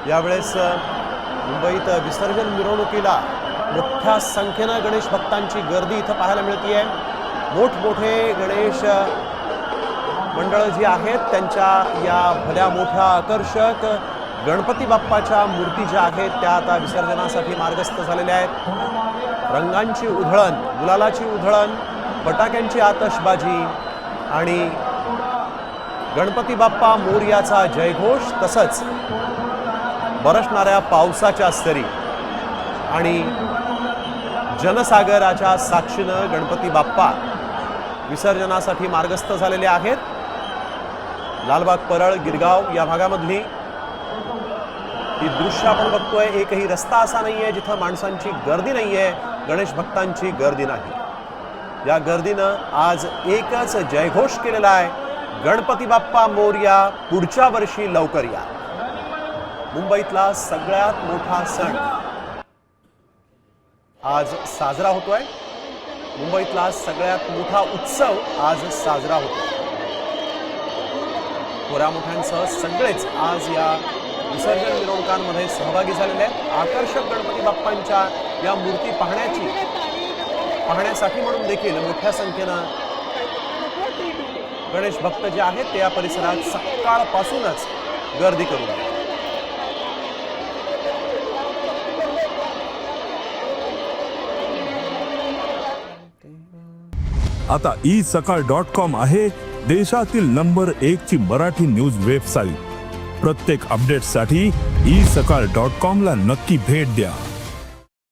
यावेळेस मुंबईत विसर्जन मिरवणुकीला मोठ्या संख्येने गणेश भक्तांची गर्दी इथं पाहायला मिळते आहे। मोठमोठे गणेश मंडळ जी आहेत त्यांच्या या भल्या मोठ्या आकर्षक गणपती बाप्पाच्या मूर्ती ज्या आहेत त्या आता विसर्जनासाठी मार्गस्थ झालेल्या आहेत। रंगांची उधळण, गुलालाची उधळण, फटाक्यांची आतषबाजी आणि गणपती बाप्पा मोरयाचा जयघोष, तसंच बरसणाऱ्या पावसाच्या सरी आणि जनसागराच्या साक्षीनं गणपती बाप्पा विसर्जनासाठी मार्गस्थ झालेले आहेत। लालबाग, परळ, गिरगाव या भागामधली ही दृश्य आपण बघतोय। एकही रस्ता असा नाहीये जिथं माणसांची गर्दी नाहीये, गणेश भक्तांची गर्दी नाही। या गर्दीनं आज एकच जयघोष केलेला आहे, गणपती बाप्पा मोरया, पुढच्या वर्षी लवकर या। मुंबईतला सगळ्यात मोठा सण आज साजरा होतोय। मुंबईतला सगळ्यात मोठा उत्सव आज साजरा होतोय। थोड्या मोठ्यांसह सगळेच आज या विसर्जन मिरवणुकांमध्ये सहभागी झालेले आहेत। आकर्षक गणपती बाप्पांच्या या मूर्ती पाहण्यासाठी म्हणून देखील मोठ्या संख्येनं गणेश भक्त जे आहेत ते या परिसरात सकाळपासूनच गर्दी करून आहेत। आता isakal.com आहे देशातील नंबर 1 ची मराठी न्यूज वेबसाईट। प्रत्येक अपडेटसाठी isakal.com ला नक्की भेट द्या।